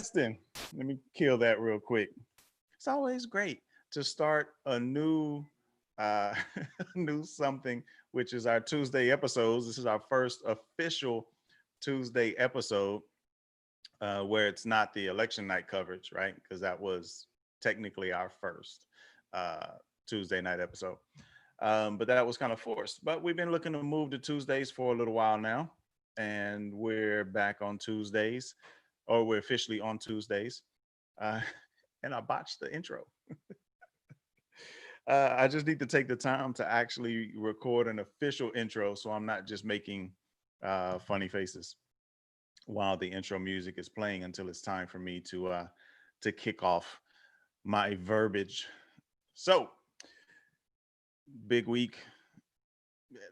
Justin, let me kill that real quick. It's always great to start a new new something, which is our Tuesday episodes. This is our first official Tuesday episode where it's not the election night coverage, right? Because that was technically our first uh, Tuesday night episode. But that was kind of forced. But we've been looking to move to Tuesdays for a little while now, and we're back on Tuesdays, or we're officially on Tuesdays. Uh, and I botched the intro. I just need to take the time to actually record an official intro, so I'm not just making funny faces while the intro music is playing until it's time for me to kick off my verbiage. So, big week.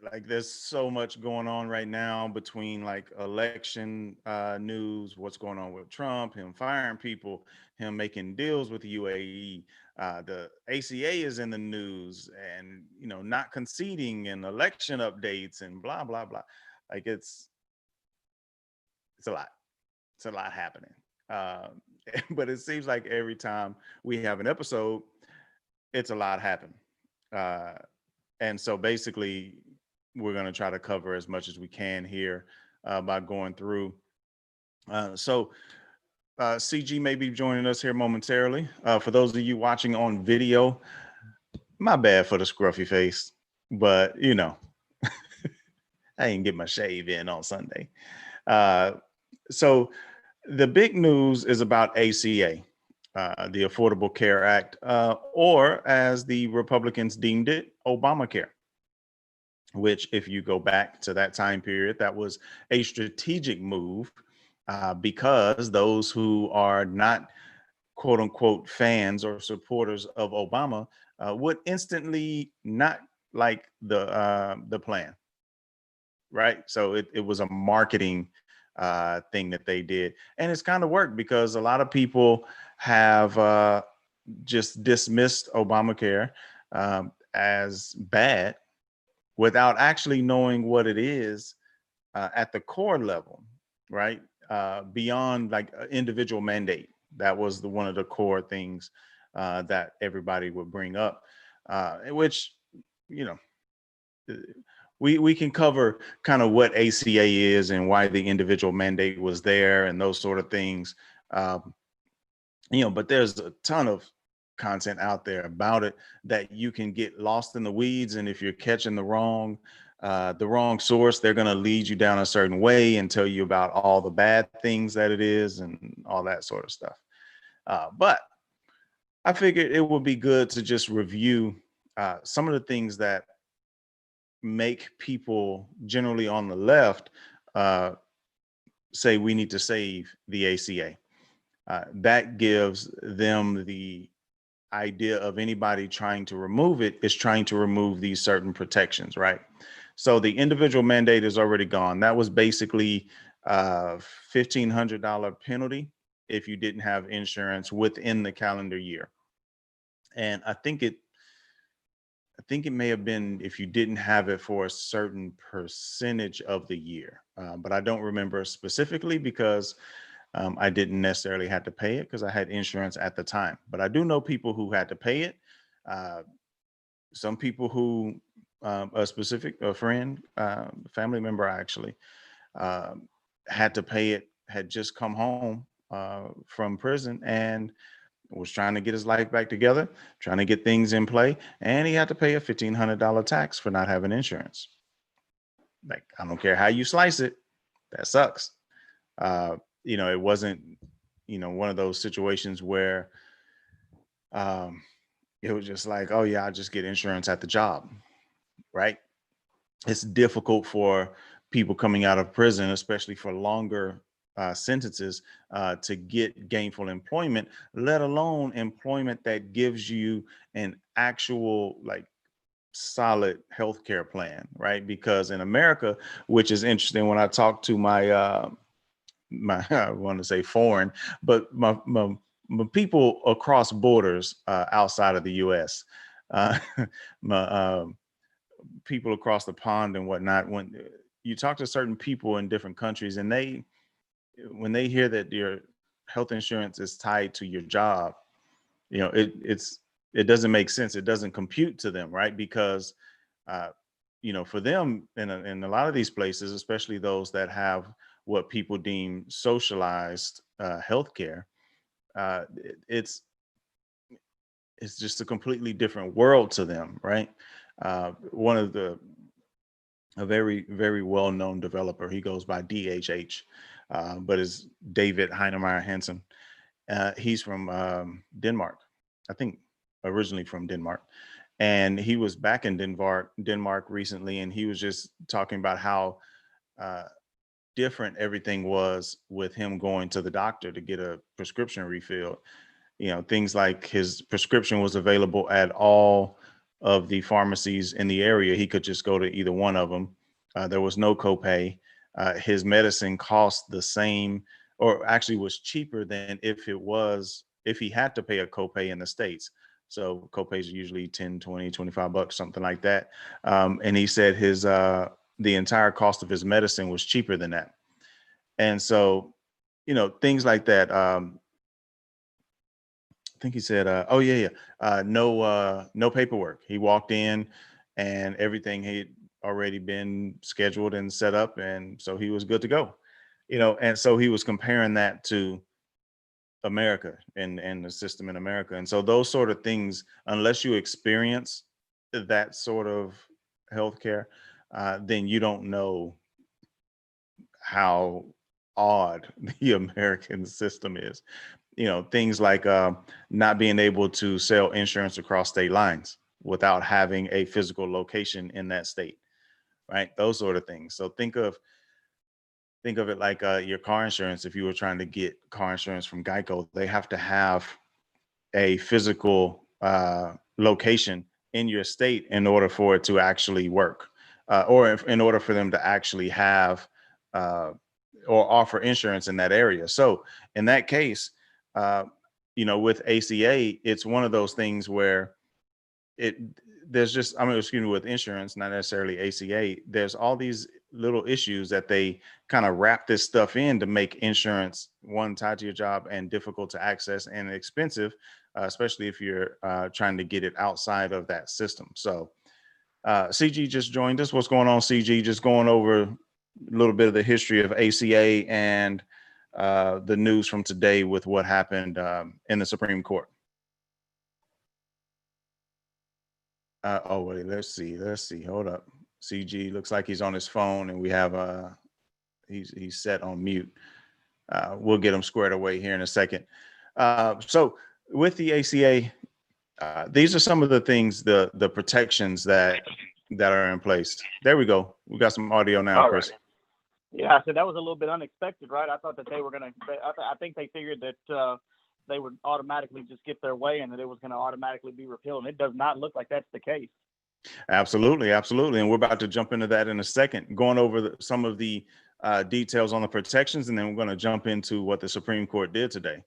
Like there's so much going on right now between like election news, what's going on with Trump, him firing people, him making deals with the UAE. The ACA is in the news, and not conceding, and election updates, and blah blah blah. Like it's a lot. It's a lot happening. But it seems like every time we have an episode, it's a lot happen. Uh, and so basically, we're going to try to cover as much as we can here by going through. CG may be joining us here momentarily. For those of you watching on video, my bad for the scruffy face, but I didn't get my shave in on Sunday. So the big news is about ACA, the Affordable Care Act, or as the Republicans deemed it, Obamacare, which, if you go back to that time period, that was a strategic move because those who are not quote unquote fans or supporters of Obama would instantly not like the plan, right? So it was a marketing thing that they did, and it's kind of worked because a lot of people have just dismissed Obamacare as bad without actually knowing what it is at the core level, right? Beyond like an individual mandate. That was one of the core things that everybody would bring up, which, you know, we can cover kind of what ACA is and why the individual mandate was there and those sort of things. Um, but there's a ton of content out there about it that you can get lost in the weeds, and if you're catching the wrong source, they're going to lead you down a certain way and tell you about all the bad things that it is and all that sort of stuff. But I figured it would be good to just review some of the things that make people generally on the left uh, say we need to save the ACA. That gives them the idea of anybody trying to remove it is trying to remove these certain protections, right? So the individual mandate is already gone. That was basically a $1,500 penalty if you didn't have insurance within the calendar year. And I think it may have been if you didn't have it for a certain percentage of the year, but I don't remember specifically because I didn't necessarily have to pay it because I had insurance at the time. But I do know people who had to pay it. Uh, some people who, a friend, family member actually, um, had to pay it, had just come home from prison and was trying to get his life back together, trying to get things in play, and he had to pay a $1,500 tax for not having insurance. Like, I don't care how you slice it, that sucks. It wasn't, one of those situations where um, it was just like, oh yeah, I'll just get insurance at the job, right? It's difficult for people coming out of prison, especially for longer sentences, to get gainful employment, let alone employment that gives you an actual like solid healthcare plan, right? Because in America, which is interesting, when I talk to my I want to say foreign, but my people across borders outside of the U.S., uh, my people across the pond and whatnot, when you talk to certain people in different countries and when they hear that health insurance is tied to your job, it doesn't make sense. It doesn't compute to them, right? Because uh, for them in a lot of these places, especially those that have what people deem socialized healthcare, it's just a completely different world to them, right? One of a very, very well-known developer, he goes by DHH, but is David Heinemeier Hansen. He's from Denmark, I think, originally from Denmark. And he was back in Denmark recently, and he was just talking about how uh, different everything was with him going to the doctor to get a prescription refilled. Things like his prescription was available at all of the pharmacies in the area. He could just go to either one of them. There was no copay. His medicine cost the same, or actually was cheaper than if he had to pay a copay in the States. So copays are usually 10, 20, 25 bucks, something like that. And he said the entire cost of his medicine was cheaper than that. And so, things like that. I think he said, "Oh yeah, yeah, no paperwork." He walked in, and everything had already been scheduled and set up, and so he was good to go. And so he was comparing that to America and the system in America, and so those sort of things, unless you experience that sort of healthcare, then you don't know how odd the American system is. Things like not being able to sell insurance across state lines without having a physical location in that state, right? Those sort of things. So think of it like your car insurance. If you were trying to get car insurance from Geico, they have to have a physical location in your state in order for it to actually work, or in order for them to actually have uh, or offer insurance in that area. So in that case, uh, with ACA, it's one of those things where it there's just, I mean, excuse me, with insurance, not necessarily ACA, there's all these little issues that they kind of wrap this stuff in to make insurance, one, tied to your job and difficult to access and expensive, especially if you're trying to get it outside of that system. So CG just joined us. What's going on, CG? Just going over a little bit of the history of ACA and the news from today with what happened in the Supreme Court. Oh, wait, let's see. Hold up. CG looks like he's on his phone, and we have he's set on mute. We'll get him squared away here in a second. So with the ACA, these are some of the things, the protections that are in place. There we go. We got some audio now, All Chris. right. Yeah, so that was a little bit unexpected, right? I thought that they were going to, I think they figured that they would automatically just get their way and that it was going to automatically be repealed. And it does not look like that's the case. Absolutely, absolutely. And we're about to jump into that in a second, going over some of the details on the protections, and then we're going to jump into what the Supreme Court did today.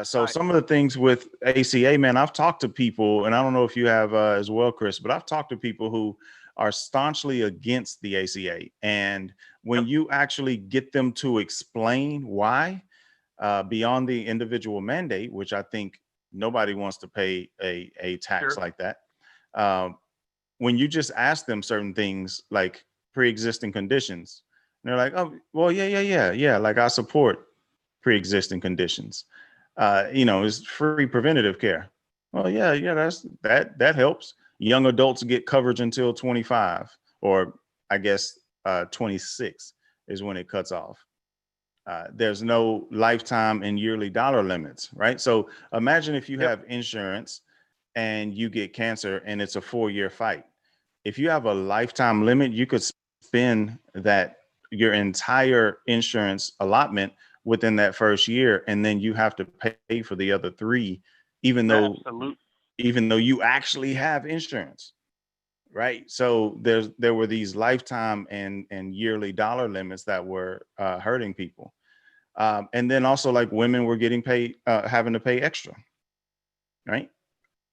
So Right. some of the things with ACA, man, I've talked to people, and I don't know if you have as well, Chris, but I've talked to people who are staunchly against the ACA. And when you actually get them to explain why, beyond the individual mandate, which I think nobody wants to pay a tax Sure. like that. When you just ask them certain things like pre-existing conditions, they're like, oh, well, yeah. Like, I support pre-existing conditions. It's free preventative care. Well, yeah, that helps. Young adults get coverage until 25, or I guess 26 is when it cuts off. There's no lifetime and yearly dollar limits, right? So imagine if you Yep. have insurance and you get cancer and it's a 4-year fight. If you have a lifetime limit, you could spend your entire insurance allotment within that first year, and then you have to pay for the other 3, even though you actually have insurance, right? So there were these lifetime and yearly dollar limits that were hurting people. And then also, like, women were getting paid, having to pay extra, right?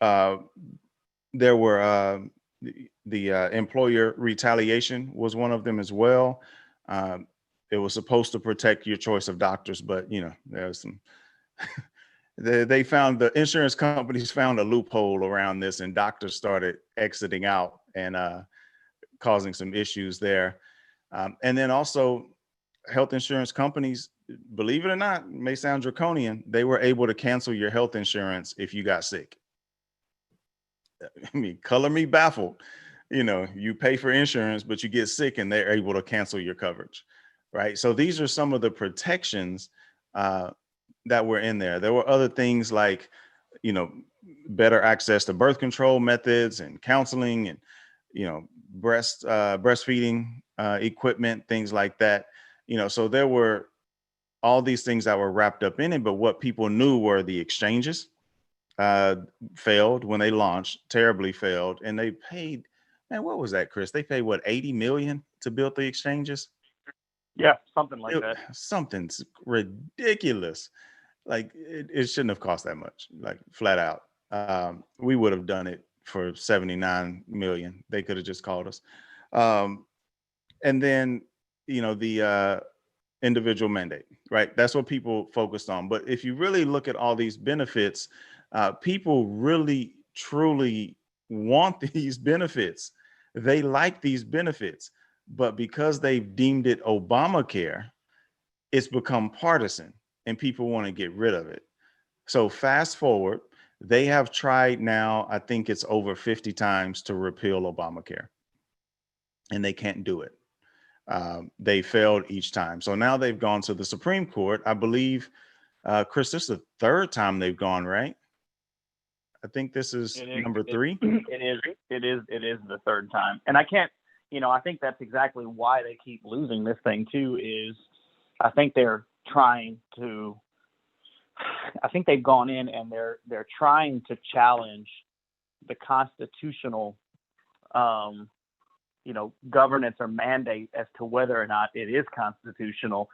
Uh, there were the employer retaliation was one of them as well. It was supposed to protect your choice of doctors, but there's some They found, the insurance companies found a loophole around this, and doctors started exiting out and causing some issues there. And then also, health insurance companies, believe it or not, it may sound draconian, they were able to cancel your health insurance if you got sick. I mean, color me baffled. You pay for insurance, but you get sick and they're able to cancel your coverage, right? So these are some of the protections that were in there. There were other things like, better access to birth control methods and counseling and, breastfeeding equipment, things like that. So there were all these things that were wrapped up in it, but what people knew were the exchanges failed when they launched, terribly failed. And they paid, man, what was that, Chris? They paid what, 80 million to build the exchanges? Yeah, something like that. Something's ridiculous. Like it shouldn't have cost that much, like flat out. We would have done it for 79 million. They could have just called us. And then, the individual mandate, right? That's what people focused on. But if you really look at all these benefits, people really, truly want these benefits. They like these benefits. But because they've deemed it Obamacare, it's become partisan and people want to get rid of it. So fast forward, they have tried now, I think it's over 50 times to repeal Obamacare, and they can't do it. They failed each time. So now they've gone to the Supreme Court. I believe, Chris, this is the third time they've gone, right? I think this is number 3. It is the third time. And I can't, I think that's exactly why they keep losing this thing too, is I think they're trying to, I think they've gone in and they're trying to challenge the constitutional, governance or mandate as to whether or not it is constitutional.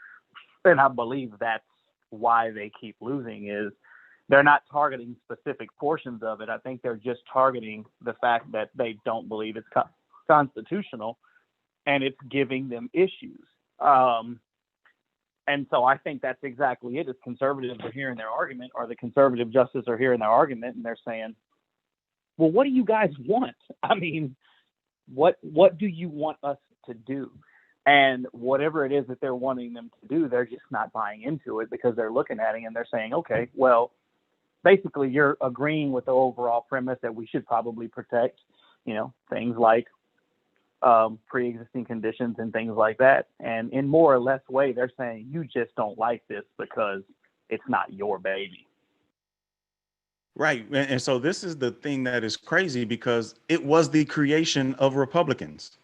And I believe that's why they keep losing, is they're not targeting specific portions of it. I think they're just targeting the fact that they don't believe it's constitutional and it's giving them issues. And so I think that's exactly it. Is conservatives are hearing their argument, or the conservative justices are hearing their argument, and they're saying, well, what do you guys want? I mean, what do you want us to do? And whatever it is that they're wanting them to do, they're just not buying into it, because they're looking at it and they're saying, okay, well, basically you're agreeing with the overall premise that we should probably protect, things like pre-existing conditions and things like that. And in more or less way, they're saying you just don't like this because it's not your baby. Right. And so this is the thing that is crazy, because it was the creation of Republicans.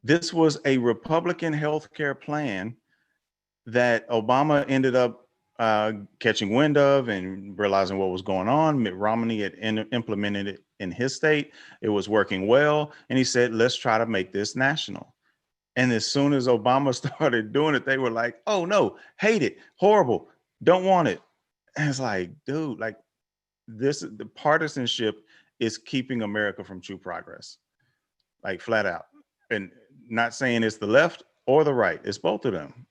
This was a Republican healthcare plan that Obama ended up catching wind of and realizing what was going on. Mitt Romney had implemented it in his state. It was working well. And he said, let's try to make this national. And as soon as Obama started doing it, they were like, oh no, hate it, horrible, don't want it. And it's like, dude, like the partisanship is keeping America from true progress, like flat out. And not saying it's the left or the right, it's both of them.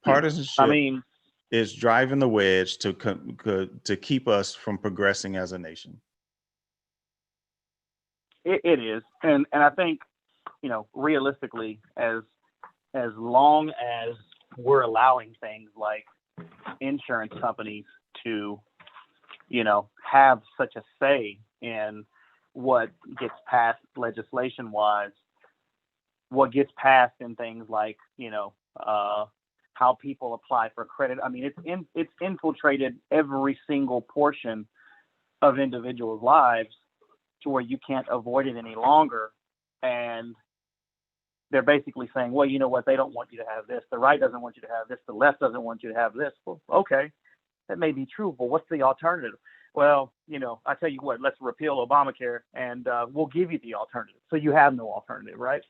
Partisanship is driving the wedge to keep us from progressing as a nation. It is. And I think, realistically, as long as we're allowing things like insurance companies to, have such a say in what gets passed legislation wise, what gets passed in things like, how people apply for credit. I mean, it's infiltrated every single portion of individuals' lives to where you can't avoid it any longer. And they're basically saying, well, you know what? They don't want you to have this. The right doesn't want you to have this. The left doesn't want you to have this. Well, okay, that may be true, but what's the alternative? Well, I tell you what, let's repeal Obamacare and we'll give you the alternative. So you have no alternative, right?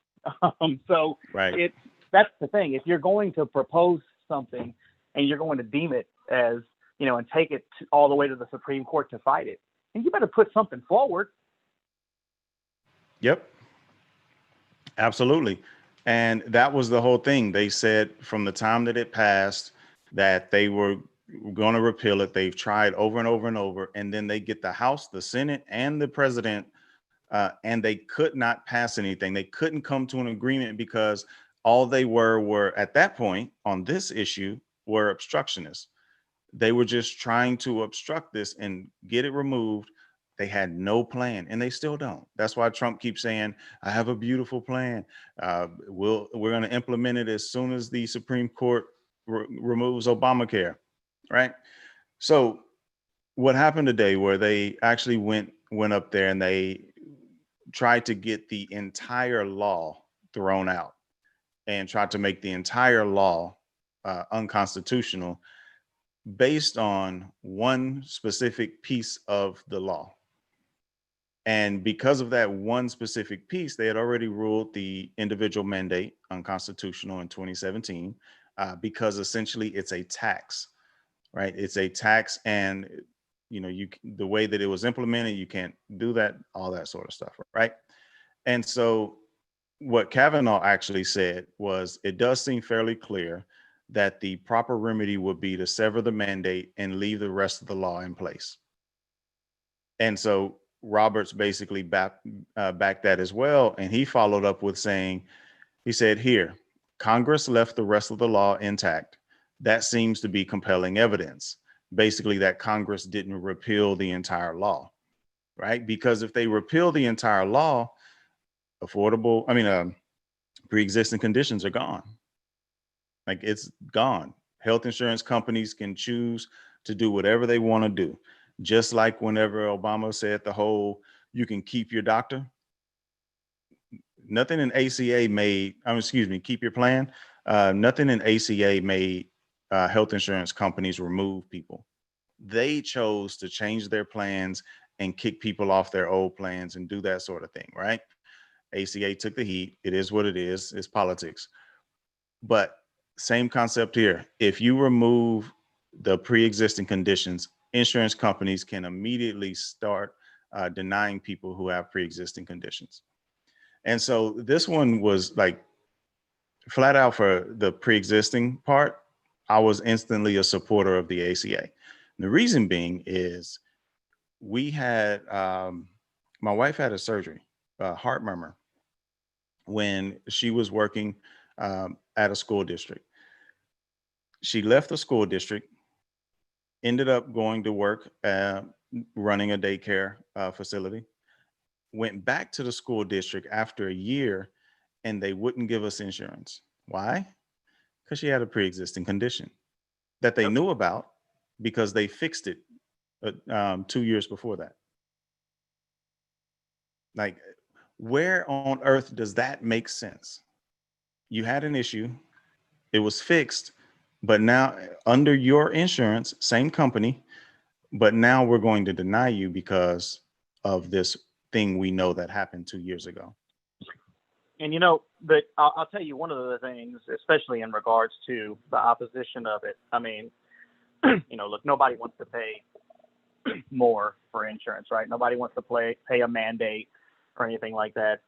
Right. That's the thing. If you're going to propose something and you're going to deem it as, and take it all the way to the Supreme Court to fight it, and you better put something forward. Yep. Absolutely. And that was the whole thing. They said from the time that it passed that they were going to repeal it. They've tried over and over and over, and then they get the House, the Senate, and the president, and they could not pass anything. They couldn't come to an agreement because all they were at that point on this issue were obstructionists. They were just trying to obstruct this and get it removed. They had no plan, and they still don't. That's why Trump keeps saying, "I have a beautiful plan. We're going to implement it as soon as the Supreme Court removes Obamacare." Right. So what happened today, where they actually went up there and they tried to get the entire law thrown out and tried to make the entire law unconstitutional based on one specific piece of the law. And because of that one specific piece, they had already ruled the individual mandate unconstitutional in 2017, because essentially it's a tax, right? It's a tax, and the way that it was implemented, you can't do that, all that sort of stuff, right? And so what Kavanaugh actually said was, it does seem fairly clear that the proper remedy would be to sever the mandate and leave the rest of the law in place. And so Roberts basically backed that as well. And he followed up with saying, he said, "Here, Congress left the rest of the law intact. That seems to be compelling evidence." Basically, that Congress didn't repeal the entire law, right? Because if they repeal the entire law, pre-existing conditions are gone. Like, it's gone. Health insurance companies can choose to do whatever they want to do. Just like whenever Obama said you can keep your doctor. Nothing in ACA made, keep your plan. Nothing in ACA made health insurance companies remove people. They chose to change their plans and kick people off their old plans and do that sort of thing, right? ACA took the heat. It is what it is. It's politics. But same concept here. If you remove the pre-existing conditions, insurance companies can immediately start denying people who have pre-existing conditions. And so this one was like flat out for the pre-existing part. I was instantly a supporter of the ACA. And the reason being is we had, my wife had a surgery, heart murmur, when she was working at a school district. She left the school district, ended up going to work running a daycare facility, went back to the school district after a year, and they wouldn't give us insurance. Why? Because she had a pre-existing condition that they knew about, because they fixed it 2 years before that. Like, where on earth does that make sense? You had an issue, it was fixed, but now under your insurance, same company, but now we're going to deny you because of this thing we know that happened 2 years ago. And but I'll tell you one of the things, especially in regards to the opposition of it. I mean, look, nobody wants to pay more for insurance, right? Nobody wants to pay a mandate or anything like that.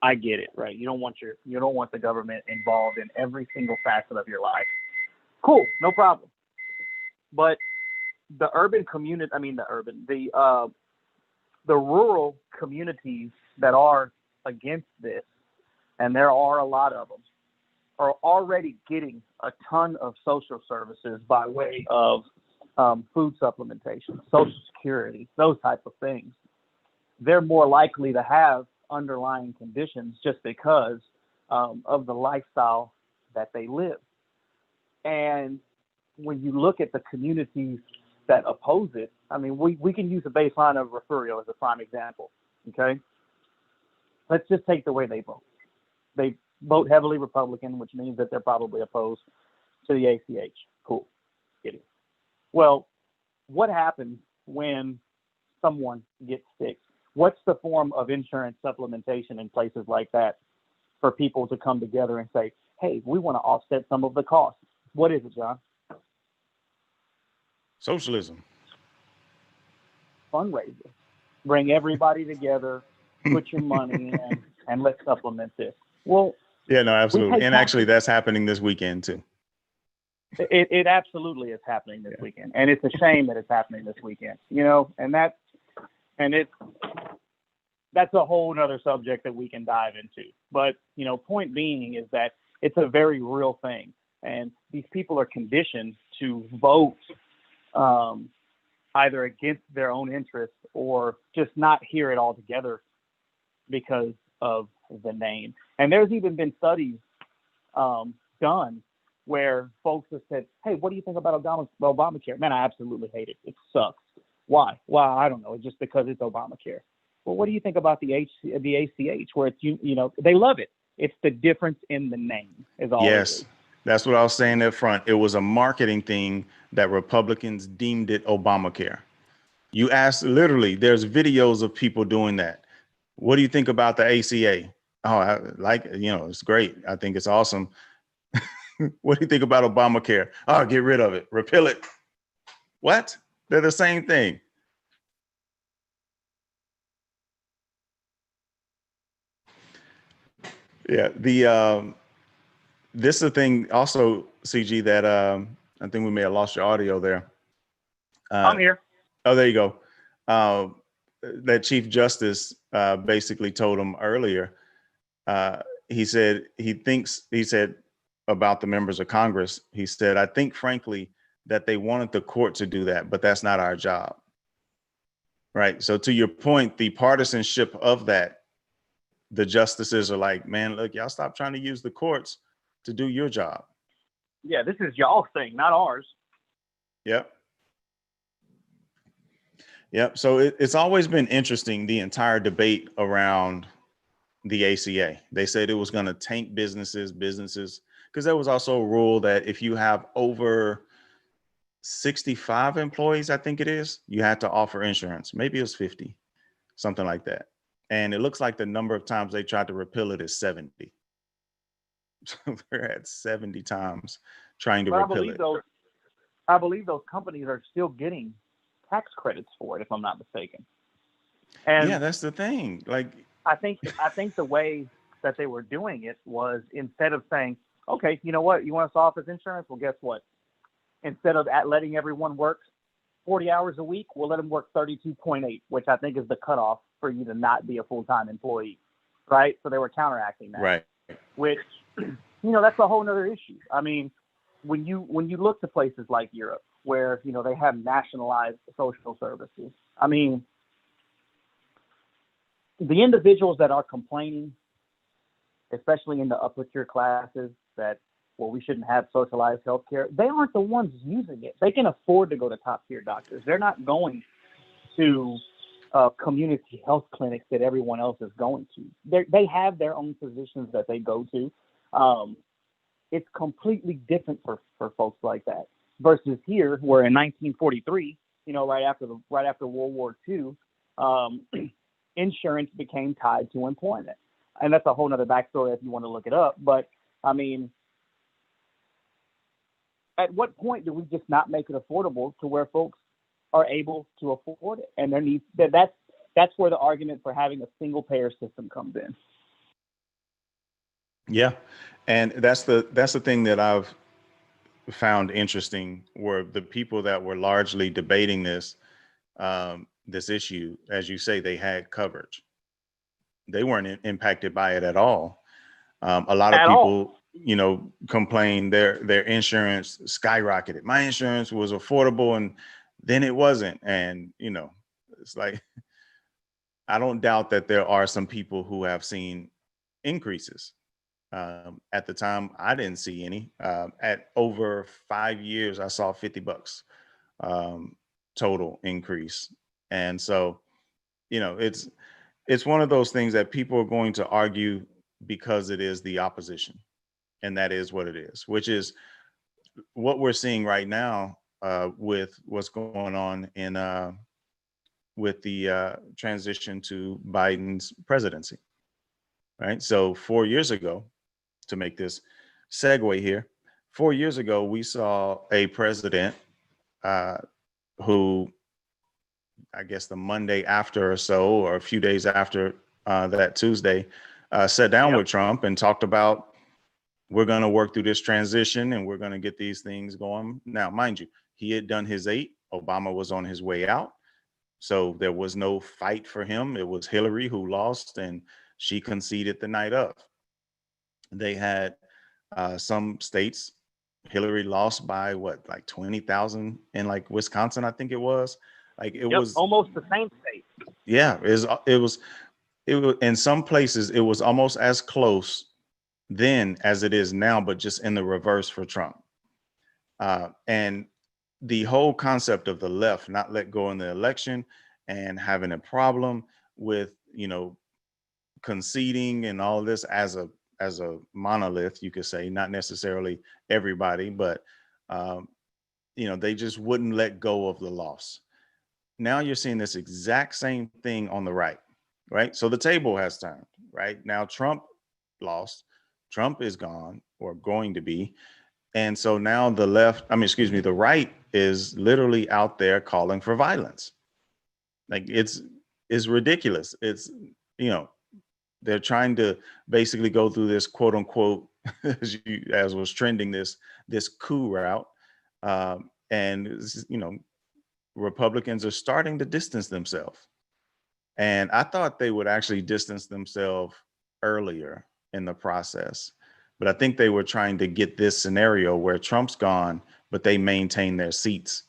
I get it, right? You don't want the government involved in every single facet of your life. Cool, no problem. But the rural communities that are against this, and there are a lot of them, are already getting a ton of social services by way of food supplementation, Social Security, those type of things. They're more likely to have underlying conditions just because of the lifestyle that they live. And when you look at the communities that oppose it, I mean, we can use the baseline of Refugio as a prime example, okay? Let's just take the way they vote. They vote heavily Republican, which means that they're probably opposed to the ACH. Cool. Get it. Well, what happens when someone gets sick? What's the form of insurance supplementation in places like that for people to come together and say, hey, we want to offset some of the costs? What is it, John? Socialism. Fundraiser. Bring everybody together, put your money in, and let's supplement this. Well, yeah, no, absolutely. And actually, that's happening this weekend too. It absolutely is happening this weekend, and it's a shame that it's happening this weekend. You know, and that's a whole nother subject that we can dive into. But you know, point being is that it's a very real thing, and these people are conditioned to vote either against their own interests or just not hear it altogether because of the name. And there's even been studies done where folks have said, hey, what do you think about Obamacare? Man, I absolutely hate it. It sucks. Why? Well, I don't know. It's just because it's Obamacare. Well, what do you think about the ACH, where it's, you know, they love it. It's the difference in the name is all. Yes, that's what I was saying up front. It was a marketing thing that Republicans deemed it Obamacare. You ask, literally, there's videos of people doing that. What do you think about the ACA? Oh, it's great. I think it's awesome. What do you think about Obamacare? Oh, get rid of it. Repeal it. What? They're the same thing. Yeah. This is the thing also, CG, that I think we may have lost your audio there. I'm here. Oh, there you go. That Chief Justice basically told him earlier. He said about the members of Congress, he said, I think, frankly, that they wanted the court to do that, but that's not our job. Right. So to your point, the partisanship of that, the justices are like, man, look, y'all stop trying to use the courts to do your job. Yeah, this is y'all's thing, not ours. Yep. Yep. So it's always been interesting, the entire debate around the ACA. They said it was going to tank businesses, because there was also a rule that if you have over 65 employees, I think it is, you had to offer insurance. Maybe it was 50, something like that. And it looks like the number of times they tried to repeal it is 70. So they're at 70 times trying to repeal it. I believe those companies are still getting tax credits for it, if I'm not mistaken. And yeah, that's the thing. Like, I think the way that they were doing it was, instead of saying, okay, you know what, you want us to offer insurance? Well, guess what? Instead of letting everyone work 40 hours a week, we'll let them work 32.8, which I think is the cutoff for you to not be a full-time employee, right? So they were counteracting that. Right. Which, you know, that's a whole nother issue. I mean, when you look to places like Europe, where, you know, they have nationalized social services, I mean, the individuals that are complaining, especially in the upper tier classes, that, well, we shouldn't have socialized healthcare, they aren't the ones using it. They can afford to go to top tier doctors. They're not going to community health clinics that everyone else is going to. They have their own physicians that they go to. It's completely different for folks like that versus here, where in 1943, you know, right after World War II, insurance became tied to employment. And that's a whole nother backstory if you want to look it up. But I mean, at what point do we just not make it affordable to where folks are able to afford it? And that's where the argument for having a single payer system comes in. Yeah. And that's the thing that I've found interesting, were the people that were largely debating this issue. As you say, they had coverage. They weren't impacted by it at all. A lot of people, you know, complain their insurance skyrocketed. My insurance was affordable and then it wasn't. And, you know, it's like, I don't doubt that there are some people who have seen increases. At the time, I didn't see any. At over 5 years, I saw $50 total increase. And so, you know, it's one of those things that people are going to argue because it is the opposition. And that is what it is, which is what we're seeing right now with what's going on with the transition to Biden's presidency. Right. So 4 years ago, to make this segue here, 4 years ago, we saw a president who, I guess the Monday after or so, or a few days after that Tuesday, sat down with Trump and talked about we're going to work through this transition and we're going to get these things going. Now, mind you, he had done his 8. Obama was on his way out. So there was no fight for him. It was Hillary who lost, and she conceded the night of. They had some states, Hillary lost by what, like 20,000 in like Wisconsin, I think it was. Like it Yep, was almost the same state. yeah, it was in some places it was almost as close then as it is now, but just in the reverse for Trump. And the whole concept of the left not let go in the election and having a problem with, conceding and all this as a monolith, you could say, not necessarily everybody, but um, they just wouldn't let go of the loss. Now you're seeing this exact same thing on the right? So the table has turned, right? Now Trump lost, Trump is gone or going to be. And so now the right is literally out there calling for violence. Like it's ridiculous. It's, you know, they're trying to basically go through this quote unquote, as was trending, this coup route. And, Republicans are starting to distance themselves. And I thought they would actually distance themselves earlier in the process. But I think they were trying to get this scenario where Trump's gone, but they maintain their seats.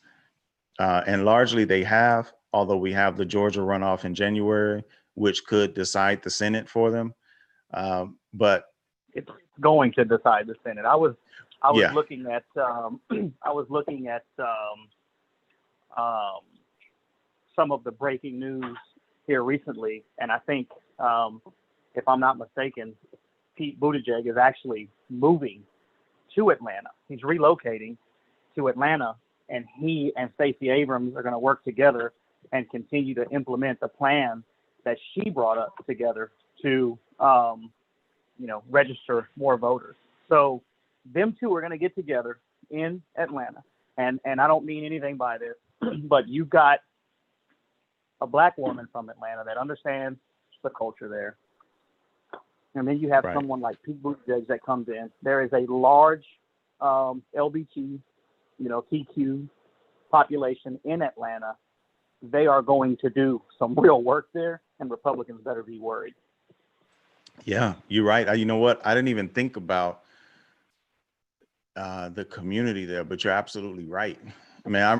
And largely they have, although we have the Georgia runoff in January, which could decide the Senate for them. But It's going to decide the Senate. I was yeah, looking at I was looking at some of the breaking news here recently, and I think, if I'm not mistaken, Pete Buttigieg is actually moving to Atlanta. He's relocating to Atlanta, and he and Stacey Abrams are going to work together and continue to implement the plan that she brought up together to, register more voters. So them two are going to get together in Atlanta. And I don't mean anything by this, but you've got a black woman from Atlanta that understands the culture there. And then you have right. someone like Pete Buttigieg that comes in. There is a large LBT, TQ population in Atlanta. They are going to do some real work there, and Republicans better be worried. Yeah, you're right. You know what? I didn't even think about the community there, but you're absolutely right. I mean, I'm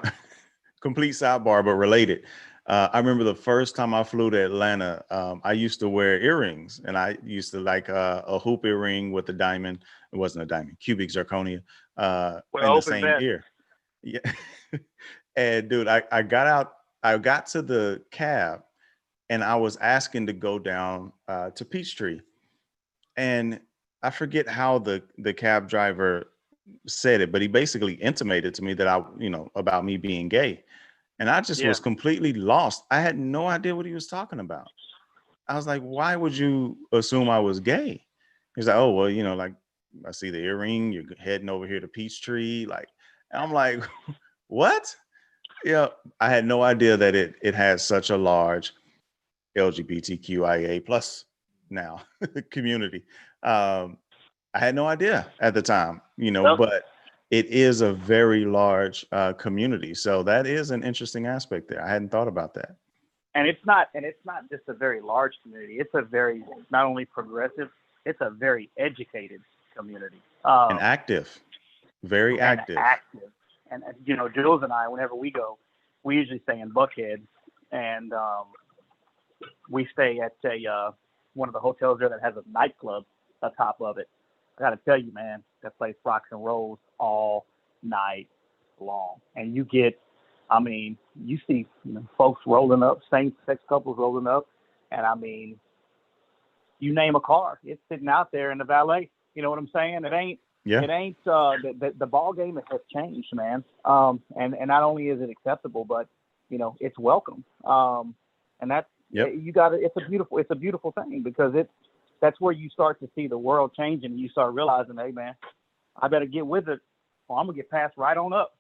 complete sidebar, but related. I remember the first time I flew to Atlanta, I used to wear earrings, and I used to like a hoop earring with a diamond. It wasn't a diamond, cubic zirconia, in the same ear. Yeah. And dude, I got to the cab and I was asking to go down to Peachtree. And I forget how the cab driver said it, but he basically intimated to me that about me being gay. And I just Yeah. was completely lost. I had no idea what he was talking about. I was like, why would you assume I was gay? He's like, oh, well, like I see the earring, you're heading over here to Peachtree. Like, and I'm like, what? Yeah, I had no idea that it has such a large LGBTQIA plus now community. I had no idea at the time, Well, but it is a very large community. So that is an interesting aspect there. I hadn't thought about that. and it's not just a very large community. It's a very, not only progressive, it's a very educated community. And active, very And active. active. And Jules and I, whenever we go, we usually stay in Buckhead, and we stay at one of the hotels there that has a nightclub atop of it. I got to tell you, man, that place rocks and rolls all night long, and you see folks rolling up, same-sex couples rolling up, and you name a car, it's sitting out there in the valet. You know what I'm saying? Yeah. It ain't the ball game has changed, man. And not only is it acceptable, but it's welcome. And that's Yep. it's a beautiful thing, because that's where you start to see the world changing, and you start realizing, hey man, I better get with it, or I'm gonna get passed right on up.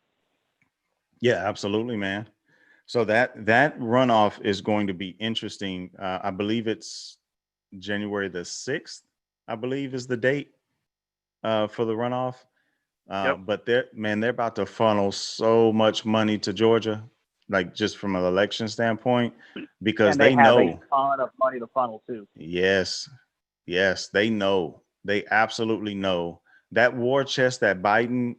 Yeah, absolutely, man. So that runoff is going to be interesting. I believe it's January the 6th, I believe is the date. for the runoff. Yep. But they're about to funnel so much money to Georgia, like just from an election standpoint, because And they they have a know. ton of money to funnel too. Yes, yes, they know. They absolutely know that war chest that Biden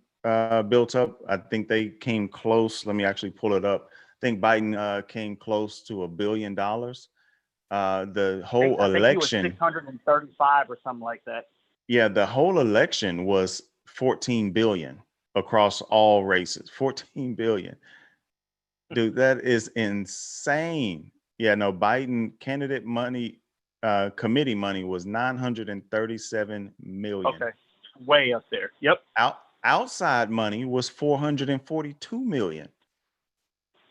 built up. I think they came close. Let me actually pull it up. I think Biden came close to $1 billion. The whole I think he was election, 635 or something like that. yeah, the whole election was 14 billion across all races. 14 billion. Dude, that is insane. Yeah, no, Biden candidate money, committee money was 937 million. Okay. Way up there. Yep. Outside money was 442 million.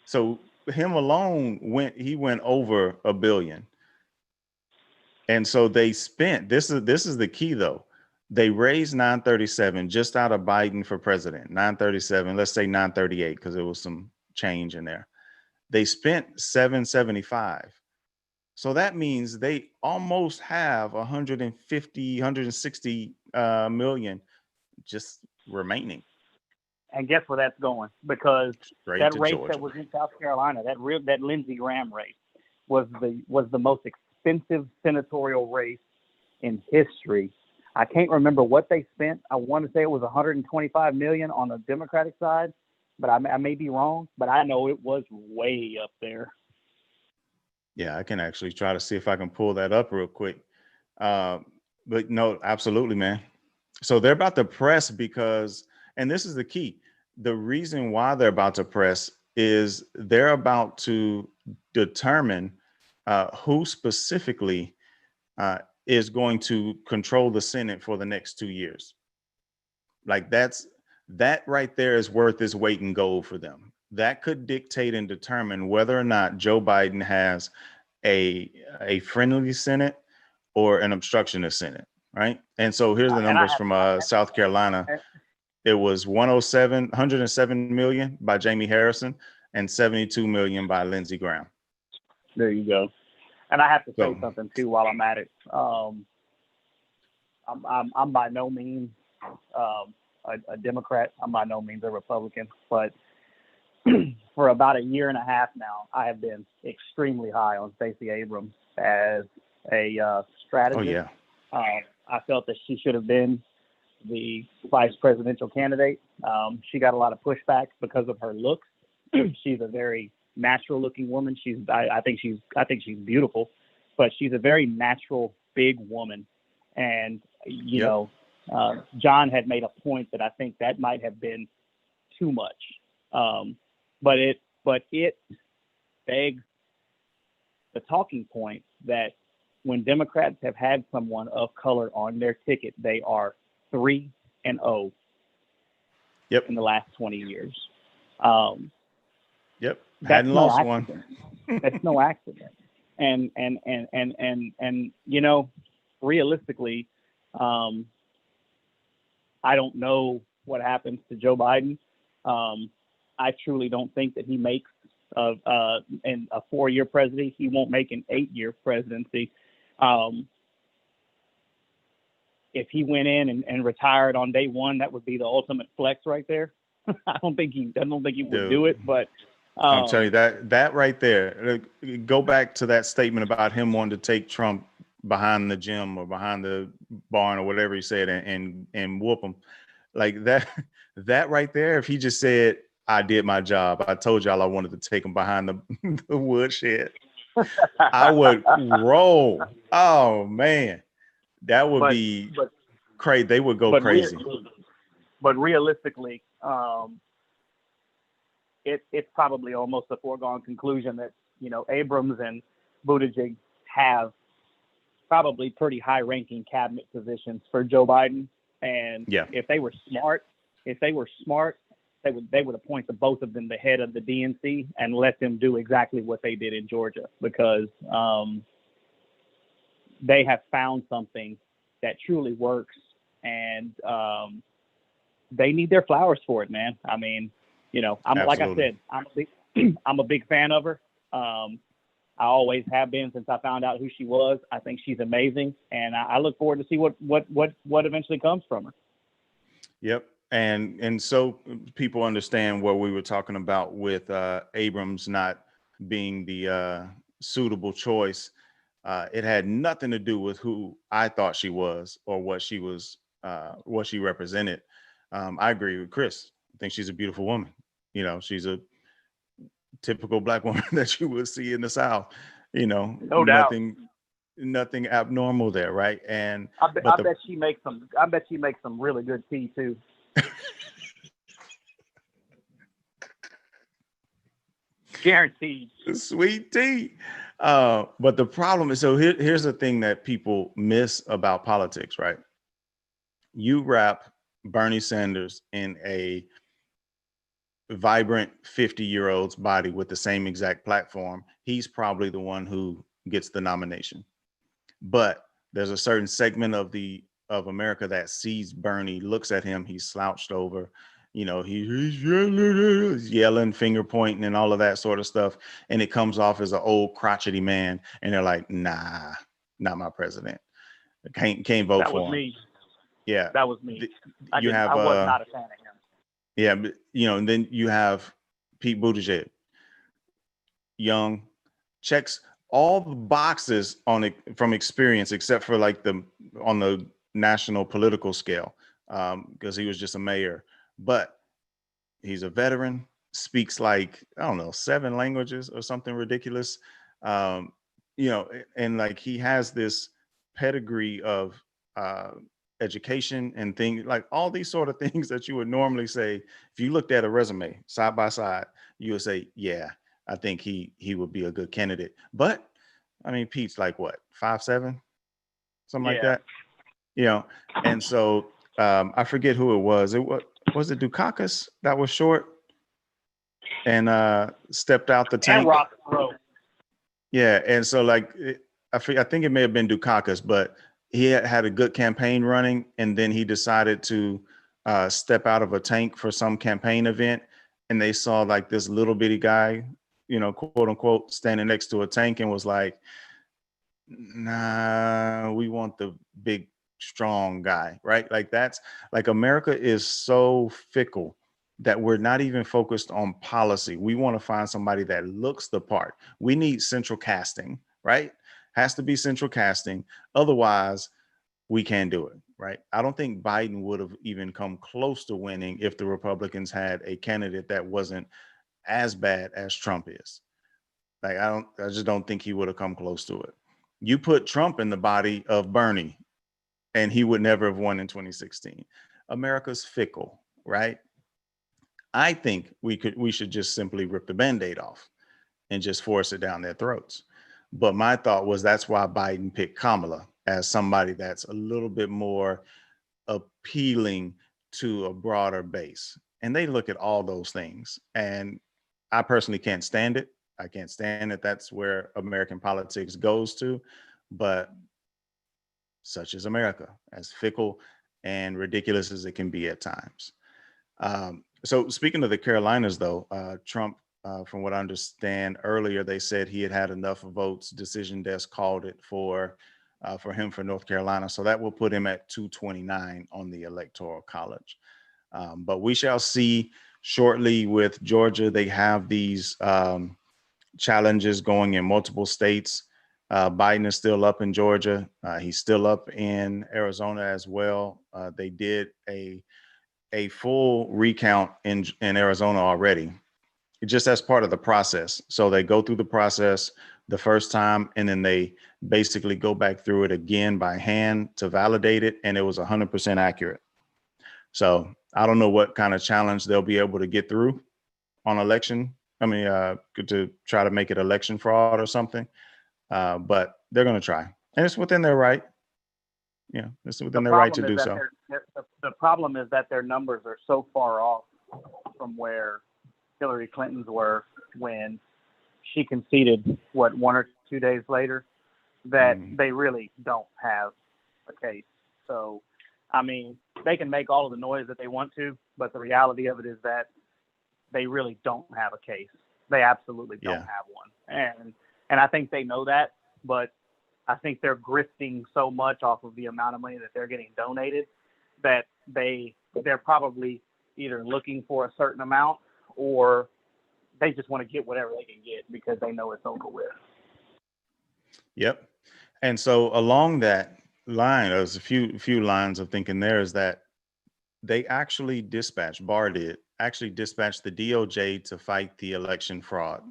So him alone he went over $1 billion. And so they spent, this is the key though. They raised 937 just out of Biden for president. 937, let's say 938 because there was some change in there. They spent 775. So that means they almost have 150, 160 million just remaining. And guess where that's going? Because Straight that to race Georgia. that was in South Carolina, that Lindsey Graham race, was the most expensive senatorial race in history. I can't remember what they spent. I want to say it was 125 million on the Democratic side, but I may be wrong. But I know it was way up there. Yeah, I can actually try to see if I can pull that up real quick. But no, absolutely, man. So they're about to press because, and this is the key. The reason why they're about to press is they're about to determine who specifically is going to control the Senate for the next 2 years. Like that right there is worth its weight in gold for them. That could dictate and determine whether or not Joe Biden has a friendly Senate or an obstructionist Senate, right? And so here's the And I numbers have from South Carolina. and, It was 107 million by Jamie Harrison and 72 million by Lindsey Graham. there you go. And I have to say So something too while I'm at it. I'm by no means a Democrat. I'm by no means a Republican, but for about a year and a half now, I have been extremely high on Stacey Abrams as a oh strategist. yeah. I felt that she should have been the vice presidential candidate. She got a lot of pushback because of her looks. She's a very natural looking woman. I think she's beautiful, but she's a very natural, big woman. And, you Yep. know, John had made a point that I think that might have been too much. But it begs the talking point that when Democrats have had someone of color on their ticket, they are 3-0 Yep. in the last 20 years. Yep. That's Hadn't no lost accident. one. That's no accident. And you know, realistically, I don't know what happens to Joe Biden. I truly don't think that he makes in a 4-year presidency. He won't make an 8-year presidency. If he went in and retired on day one, that would be the ultimate flex right there. I don't think he would do it, but I'm telling you that right there. Go back to that statement about him wanting to take Trump behind the gym or behind the barn or whatever he said and whoop him. Like that right there. If he just said, "I did my job. I told y'all I wanted to take him behind the woodshed," I would roll. Oh man, that would be crazy. They would go crazy. But realistically, it's probably almost a foregone conclusion that, you know, Abrams and Buttigieg have probably pretty high-ranking cabinet positions for Joe Biden. And Yeah. if they were smart, they would appoint the both of them the head of the DNC and let them do exactly what they did in Georgia, because they have found something that truly works, and they need their flowers for it, man. I mean, you know, like I said, I'm a big fan of her. I always have been since I found out who she was. I think she's amazing, and I look forward to see what eventually comes from her. Yep. And so people understand what we were talking about with Abrams not being the suitable choice. It had nothing to do with who I thought she was or what she represented. I agree with Chris. I think she's a beautiful woman. You know, she's a typical black woman that you would see in the South. You know, No doubt. nothing abnormal there, right? And I but bet she makes some. I bet she makes some really good tea too. Guaranteed. sweet tea. But the problem is, so here's the thing that people miss about politics, right? You wrap Bernie Sanders in a vibrant 50-year-old's body with the same exact platform, he's probably the one who gets the nomination. But there's a certain segment of America that sees Bernie, looks at him, he's slouched over, you know, he's yelling, finger pointing, and all of that sort of stuff, and it comes off as an old crotchety man, and they're like, nah, not my president. Can't vote That was for him. me. Yeah, That was me. I have was not a fan of him. yeah, but, you know, and then you have Pete Buttigieg, young, checks all the boxes on it from experience, except for like on the national political scale, because he was just a mayor. But he's a veteran, speaks like, I don't know, 7 languages or something ridiculous. Um, you know, and like he has this pedigree of uh, education and things like all these sort of things that you would normally say if you looked at a resume side by side, you would say, yeah, I think he would be a good candidate. But I mean, Pete's like what, 5'7", something like Yeah. that, you know. And so I forget who it was. Was it Dukakis that was short and stepped out the And tank? Rock Rowe. Yeah, and so like I think it may have been Dukakis, but he had a good campaign running, and then he decided to step out of a tank for some campaign event, and they saw like this little bitty guy, you know, quote unquote, standing next to a tank, and was like, nah, we want the big strong guy, right? Like that's like America is so fickle that we're not even focused on policy. We want to find somebody that looks the part. We need central casting, right? Has to be central casting. Otherwise, we can't do it, right? I don't think Biden would have even come close to winning if the Republicans had a candidate that wasn't as bad as Trump is. Like I just don't think he would have come close to it. You put Trump in the body of Bernie and he would never have won in 2016. America's fickle, right? I think we should just simply rip the Band-Aid off and just force it down their throats. But my thought was that's why Biden picked Kamala as somebody that's a little bit more appealing to a broader base. And they look at all those things. And I personally can't stand it. I can't stand it. That's where American politics goes to. But such is America, as fickle and ridiculous as it can be at times. So speaking of the Carolinas, though, Trump, from what I understand earlier, they said he had enough votes. Decision Desk called it for him for North Carolina. So that will put him at 229 on the Electoral College. But we shall see shortly with Georgia. They have these challenges going in multiple states. Biden is still up in Georgia. He's still up in Arizona as well. They did a full recount in Arizona already, just as part of the process. So they go through the process the first time, and then they basically go back through it again by hand to validate it, and it was 100% accurate. So I don't know what kind of challenge they'll be able to get through on election. I mean, to try to make it election fraud or something. But they're going to try, and it's within their right. Yeah, it's within their right to do so. The problem is that their numbers are so far off from where Hillary Clinton's were when she conceded, 1 or 2 days later, that they really don't have a case. So, I mean, they can make all of the noise that they want to, but the reality of it is that they really don't have a case. They absolutely don't have one. And I think they know that, but I think they're grifting so much off of the amount of money that they're getting donated that they they're probably either looking for a certain amount or they just want to get whatever they can get because they know it's over with. Yep. And so along that line, there's a few lines of thinking there is that they actually dispatched, Barr did, actually dispatched the DOJ to fight the election fraud.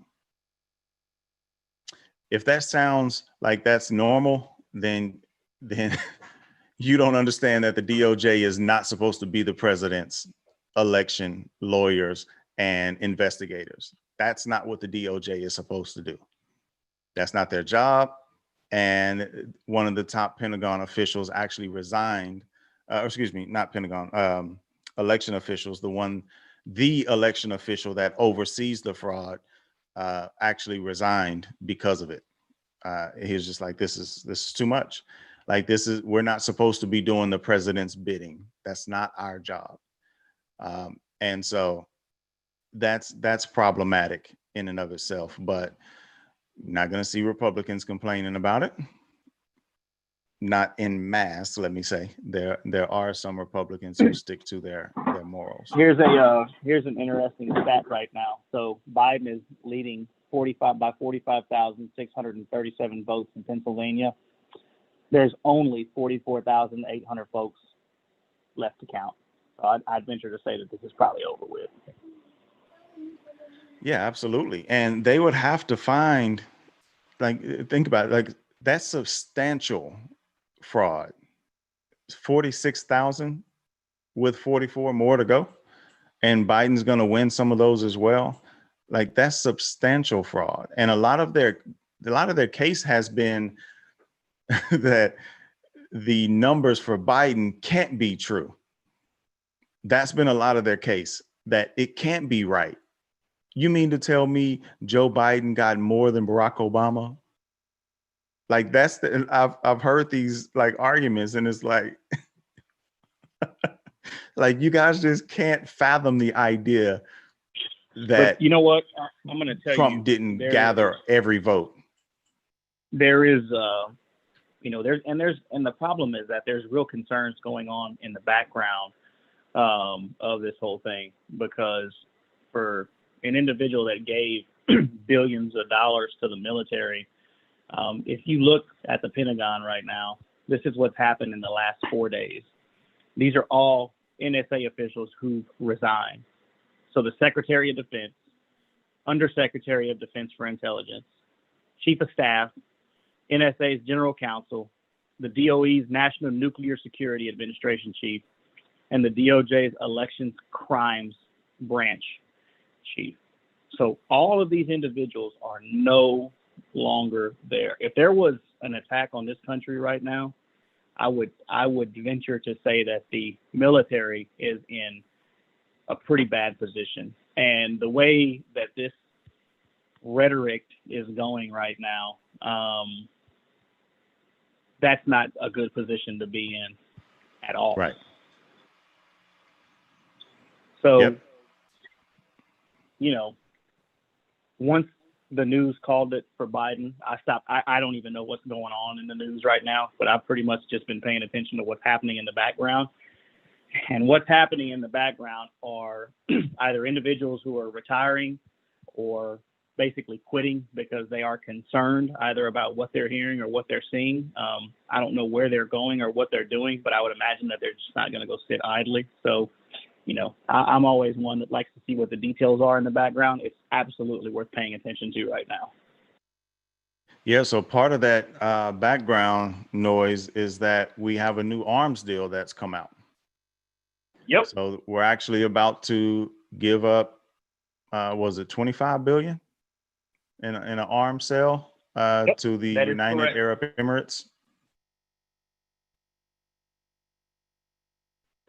If that sounds like that's normal, then you don't understand that the DOJ is not supposed to be the president's election lawyers and investigators. That's not what the DOJ is supposed to do. That's not their job. And one of the top Pentagon officials actually resigned, not Pentagon, election officials, the election official that oversees the fraud actually resigned because of it. He was just like, this is too much. Like, we're not supposed to be doing the president's bidding. That's not our job. And so that's problematic in and of itself, but not going to see Republicans complaining about it. Not en masse, let me say. There are some Republicans who stick to their morals. Here's an interesting stat right now. So Biden is leading 45,637 votes in Pennsylvania. There's only 44,800 folks left to count. So I'd venture to say that this is probably over with. Yeah, absolutely. And they would have to find, like, think about it, like, that's substantial fraud. 46,000 with 44 more to go. And Biden's going to win some of those as well. Like, that's substantial fraud. And a lot of their case has been that the numbers for Biden can't be true. That's been a lot of their case, that it can't be right. You mean to tell me Joe Biden got more than Barack Obama? Like, I've heard these like arguments, and it's like, like, you guys just can't fathom the idea that, but you know what? I'm going to tell Trump didn't gather every vote. There is, and the problem is that there's real concerns going on in the background of this whole thing, because for an individual that gave billions of dollars to the military, if you look at the Pentagon right now, this is what's happened in the last 4 days. These are all NSA officials who resigned. So the Secretary of Defense, Undersecretary of Defense for Intelligence, Chief of Staff, NSA's General Counsel, the DOE's National Nuclear Security Administration Chief, and the DOJ's Elections Crimes Branch Chief. So all of these individuals are no longer there. If there was an attack on this country right now, I would venture to say that the military is in a pretty bad position. And the way that this rhetoric is going right now, that's not a good position to be in at all. Right. So, yep. Once the news called it for Biden, I stopped. I don't even know what's going on in the news right now, but I've pretty much just been paying attention to what's happening in the background. And what's happening in the background are either individuals who are retiring or basically quitting because they are concerned either about what they're hearing or what they're seeing. I don't know where they're going or what they're doing, but I would imagine that they're just not going to go sit idly. So, I'm always one that likes to see what the details are in the background. It's absolutely worth paying attention to right now. Yeah, so part of that background noise is that we have a new arms deal that's come out. Yep. So we're actually about to give up, was it 25 billion in an arms sale to the United Arab Emirates?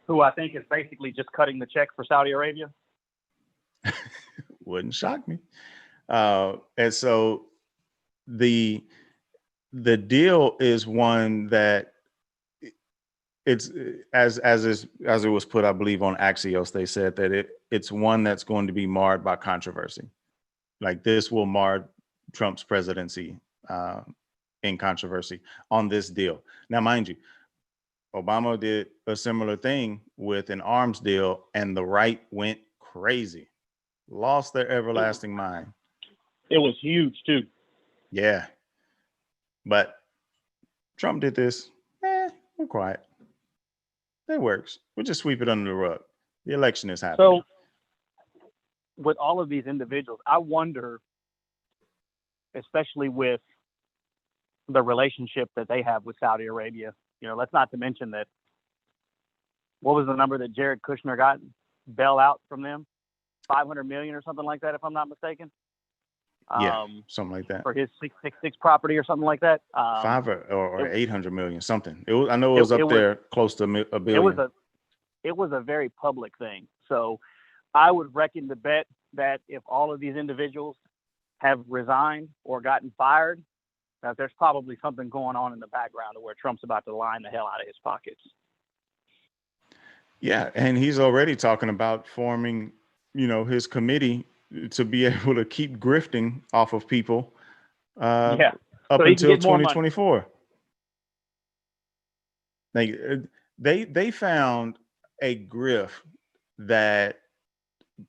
Who I think is basically just cutting the check for Saudi Arabia. Wouldn't shock me. And so the deal is one that it's as it was put, I believe, on Axios. They said that it's one that's going to be marred by controversy. Like, this will mar Trump's presidency in controversy on this deal. Now, mind you, Obama did a similar thing with an arms deal, and the right went crazy, lost their everlasting mind. It was huge too. Yeah. But Trump did this. We're quiet. That works. We'll just sweep it under the rug. The election is happening. So with all of these individuals, I wonder, especially with the relationship that they have with Saudi Arabia, let's not to mention that, what was the number that Jared Kushner got bail out from them? 500 million or something like that, if I'm not mistaken. Yeah, something like that. For his 666 property or something like that. 5 or 800 million, something. It was, I know it was up there close to a billion. It was a very public thing. So I would reckon to bet that if all of these individuals have resigned or gotten fired, that there's probably something going on in the background where Trump's about to line the hell out of his pockets. Yeah, and he's already talking about forming, his committee to be able to keep grifting off of people up until 2024. Like they found a grift that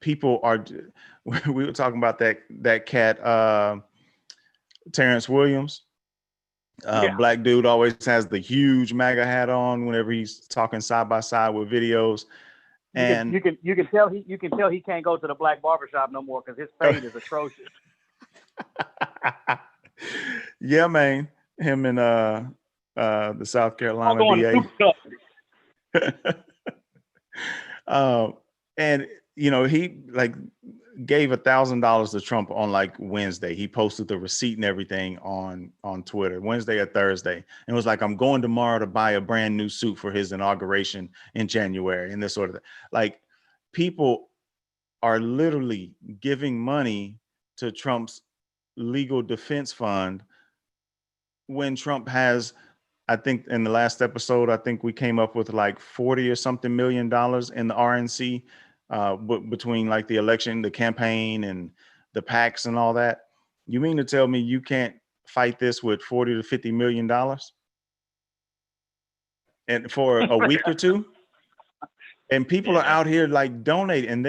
people are. We were talking about that cat Terrence Williams. Black dude always has the huge MAGA hat on whenever he's talking side by side with videos. And you can tell he can't go to the black barbershop no more because his fade is atrocious. Yeah, man. Him and the South Carolina DA. And he gave $1,000 to Trump on Wednesday. He posted the receipt and everything on Twitter, Wednesday or Thursday, and was like, I'm going tomorrow to buy a brand new suit for his inauguration in January, and this sort of thing. People are literally giving money to Trump's legal defense fund when Trump has, I think in the last episode, I think we came up with 40 or something $million in the RNC between the election, the campaign, and the PACs and all that. You mean to tell me you can't fight this with $40 to $50 million and for a week or two? And people are out here donating, and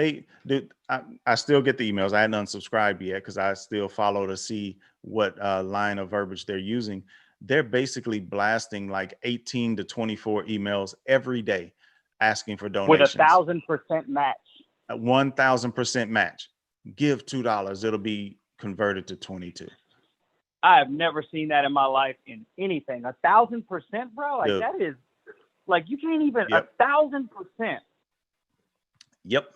I still get the emails. I hadn't unsubscribed yet because I still follow to see what line of verbiage they're using. They're basically blasting 18 to 24 emails every day asking for donations. With 1,000% match. 1,000% match. Give $2. It'll be converted to 22. I have never seen that in my life in anything. 1,000%, bro. That is you can't even 1,000%. Yep.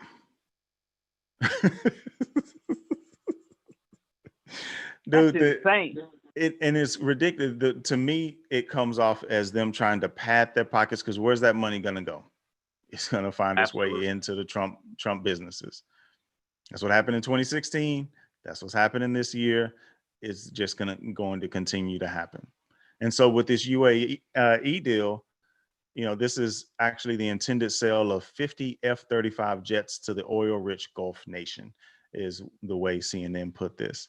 Dude, that's insane. And it's ridiculous. To me, it comes off as them trying to pad their pockets, because where's that money going to go? It's going to find its way into the Trump businesses. That's what happened in 2016. That's what's happening this year. It's just going to continue to happen. And so with this UAE deal, this is actually the intended sale of 50 F-35 jets to the oil-rich Gulf nation, is the way CNN put this.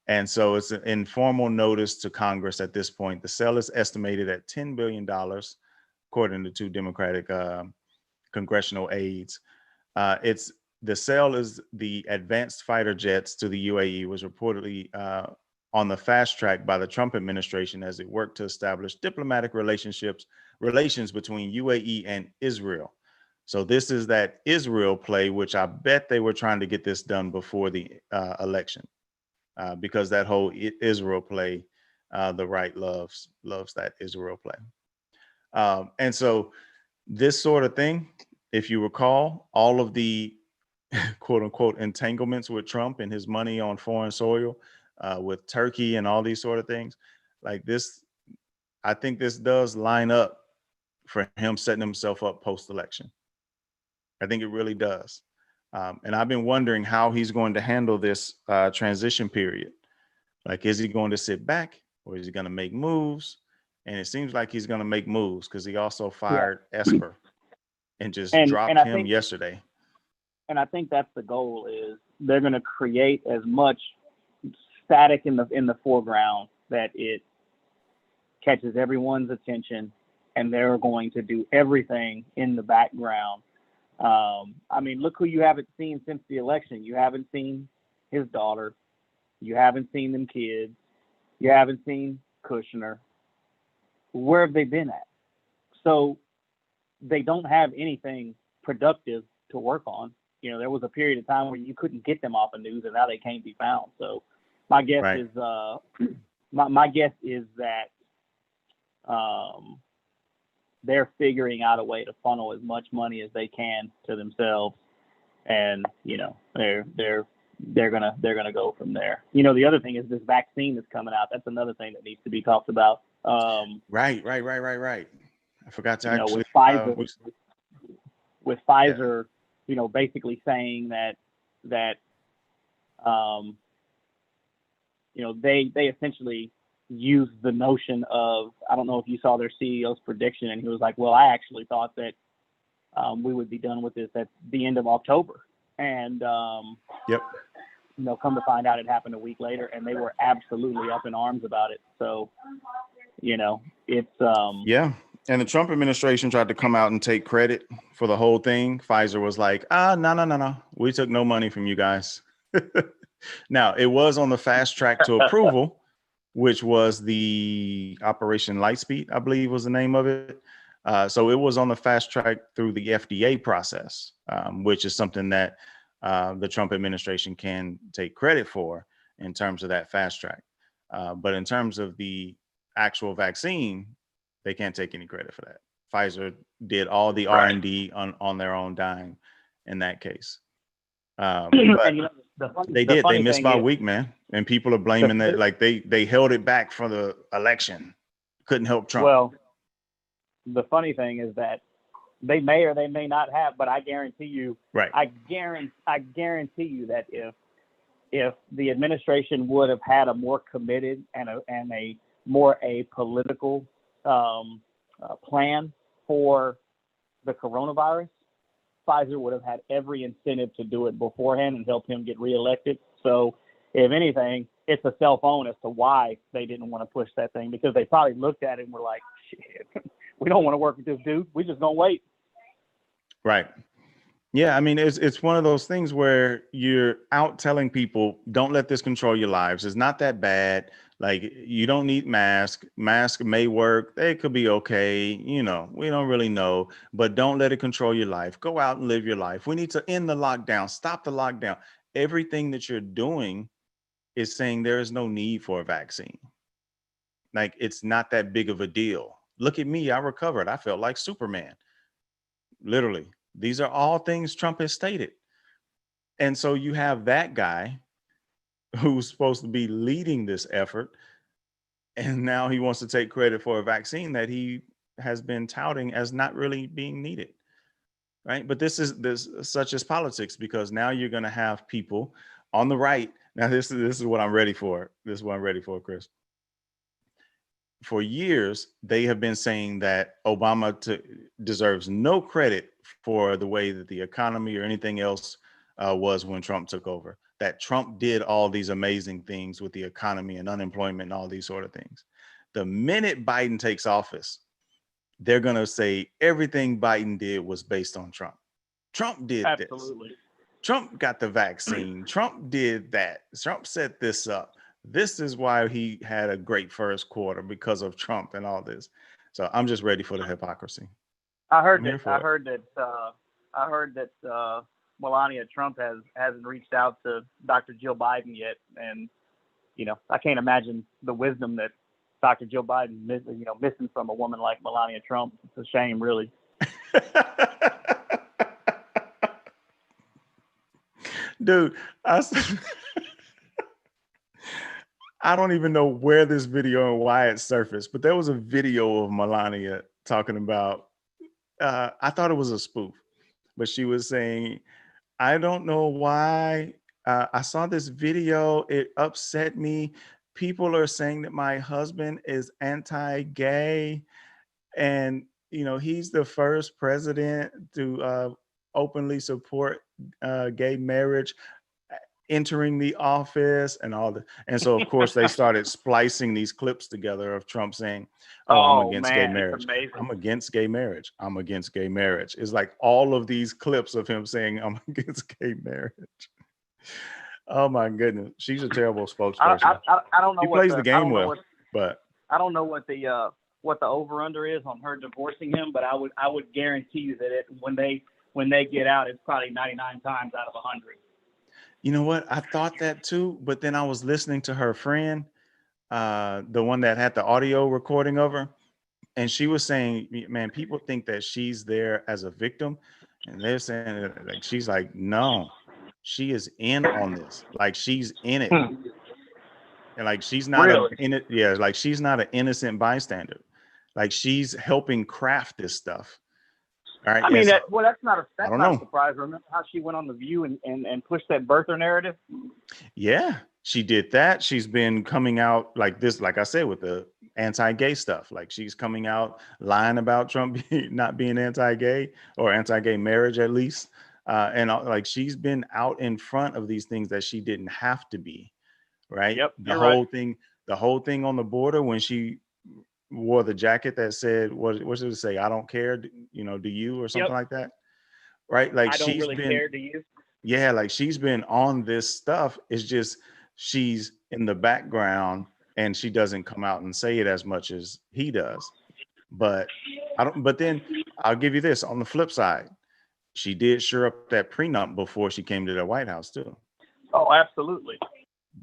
And so it's an informal notice to Congress at this point. The sale is estimated at $10 billion, according to two Democratic congressional aides. The sale is the advanced fighter jets to the UAE was reportedly on the fast track by the Trump administration as it worked to establish diplomatic relations between UAE and Israel. So this is that Israel play, which I bet they were trying to get this done before the election, because that whole Israel play, the right loves that Israel play. And so this sort of thing, if you recall, all of the quote unquote entanglements with Trump and his money on foreign soil, with Turkey and all these sort of things this, I think this does line up for him setting himself up post-election. I think it really does. And I've been wondering how he's going to handle this transition period. Is he going to sit back, or is he going to make moves? And it seems like he's going to make moves, because he also fired Esper and just dropped him yesterday. And I think that's the goal, is they're going to create as much static in the foreground that it catches everyone's attention, and they're going to do everything in the background. I mean, look who you haven't seen since the election. You haven't seen his daughter. You haven't seen them kids. You haven't seen Kushner. Where have they been at? So they don't have anything productive to work on. You know, there was a period of time where you couldn't get them off of news, and now they can't be found. So my guess Right. is my guess is that they're figuring out a way to funnel as much money as they can to themselves, and you know they're gonna go from there. You know, the other thing is this vaccine that's coming out. That's another thing that needs to be talked about. Right. I forgot to You know, actually. with Pfizer, you know, basically saying that you know, they essentially used the notion of, I don't know if you saw their CEO's prediction, and he was like, well, I actually thought that we would be done with this at the end of October. And, Yep. you know, come to find out it happened a week later, and they were absolutely up in arms about it. So, you know, it's Yeah. And the Trump administration tried to come out and take credit for the whole thing. Pfizer was like, no. We took no money from you guys. Now, it was on the fast track to approval, which was the Operation Lightspeed, I believe was the name of it. So it was on the fast track through the FDA process, which is something that the Trump administration can take credit for in terms of that fast track. But in terms of the actual vaccine, they can't take any credit for that. Pfizer did all the R&D on their own dime in that case. But and, you know, they missed by a week, man. And people are blaming that, like they held it back for the election. Couldn't help Trump. Well, the funny thing is that they may or they may not have, but I guarantee you, right. I guarantee you that if the administration would have had a more committed and a more political plan for the coronavirus, Pfizer would have had every incentive to do it beforehand and help him get reelected. So if anything, it's a self-own as to why they didn't want to push that thing, because they probably looked at it and were like, shit, we don't want to work with this dude. We just gonna wait. Right. Yeah, I mean, it's one of those things where you're out telling people, don't let this control your lives. It's not that bad. Like, you don't need mask. Mask may work. They could be okay. You know, we don't really know, but don't let it control your life. Go out and live your life. We need to end the lockdown. Stop the lockdown. Everything that you're doing is saying there is no need for a vaccine. Like, it's not that big of a deal. Look at me. I recovered. I felt like Superman. Literally. These are all things Trump has stated. And so you have that guy who's supposed to be leading this effort, and now he wants to take credit for a vaccine that he has been touting as not really being needed. Right. But this such as politics, because now you're going to have people on the right. Now, this is what I'm ready for. This is what I'm ready for, Chris. For years, they have been saying that Obama deserves no credit for the way that the economy or anything else was when Trump took over, that Trump did all these amazing things with the economy and unemployment and all these sort of things. The minute Biden takes office, they're going to say everything Biden did was based on Trump. Trump did Absolutely. this. Trump got the vaccine. Trump did that. Trump set this up. This is why he had a great first quarter, because of Trump and all this. So I'm just ready for the hypocrisy. I heard that Melania Trump hasn't reached out to Dr. Jill Biden yet, and you know, I can't imagine the wisdom that Dr. Jill Biden missing from a woman like Melania Trump. It's a shame, really. Dude, I don't even know where this video and why it surfaced, but there was a video of Melania talking about, I thought it was a spoof, but she was saying, I don't know why. I saw this video. It upset me. People are saying that my husband is anti-gay, and, you know, he's the first president to openly support gay marriage. entering the office and all the, and so of course they started splicing these clips together of Trump saying, "Oh, I'm Oh against gay man, it's marriage. amazing. I'm against gay marriage. I'm against gay marriage." It's like all of these clips of him saying, "I'm against gay marriage." Oh my goodness, she's a terrible spokesperson. I don't know He what plays the the game well, but I don't know what the over under is on her divorcing him, but I would guarantee you that when they get out, it's probably 99 times out of 100. you know what? I thought that too, but then I was listening to her friend, the one that had the audio recording of her, and she was saying, "Man, people think that she's there as a victim, and they're saying that, like she's like, no, she is in on this. Like she's in it, and like she's not a Really? in it. Yeah, like she's not an innocent bystander. Like she's helping craft this stuff. All right, I mean, and so that's not I don't a know. surprise. Remember how she went on The View and pushed that birther narrative? Yeah, she did that. She's been coming out like this, like I said, with the anti-gay stuff. Like she's coming out lying about Trump not being anti-gay or anti-gay marriage at least. Like she's been out in front of these things that she didn't have to be, right? Yep, The you're right. whole thing on the border when she wore the jacket that said, what did it say? I don't care, do you, or something Yep. like that, right? Like I don't she's really been, care. Do you? yeah, like she's been on this stuff. It's just she's in the background and she doesn't come out and say it as much as he does. But but then I'll give you this on the flip side. She did sure up that prenup before she came to the White House too. Oh, absolutely.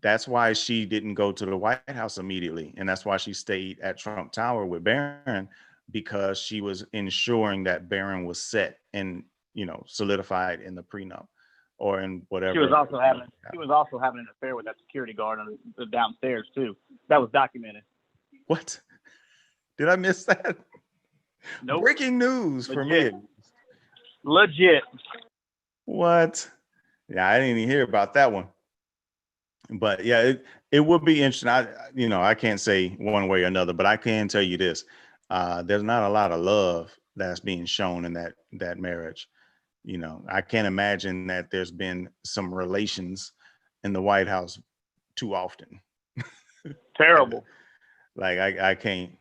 That's why she didn't go to the White House immediately. And that's why she stayed at Trump Tower with Barron, because she was ensuring that Barron was set and, solidified in the prenup or in whatever. She was also having an affair with that security guard on the downstairs too. That was documented. What? Did I miss that? Nope. Breaking news for Legit. me. Legit. What? Yeah, I didn't even hear about that one. But yeah, it would be interesting. I can't say one way or another, but I can tell you this: there's not a lot of love that's being shown in that marriage. I can't imagine that there's been some relations in the White House too often. Terrible. Like I can't.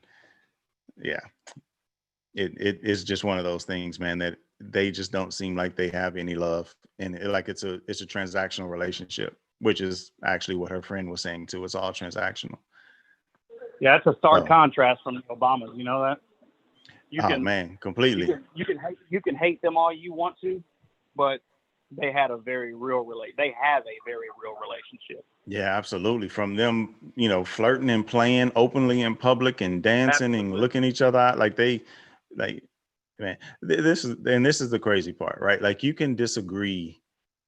Yeah, it's just one of those things, man, that they just don't seem like they have any love, and like it's a transactional relationship, which is actually what her friend was saying too. It's all transactional. Yeah, it's a stark contrast from the Obamas. You know that? Man, completely. You can hate them all you want to, but they have a very real relationship. Yeah, absolutely. From them, flirting and playing openly in public and dancing and looking each other out, like man, this is the crazy part, right? Like you can disagree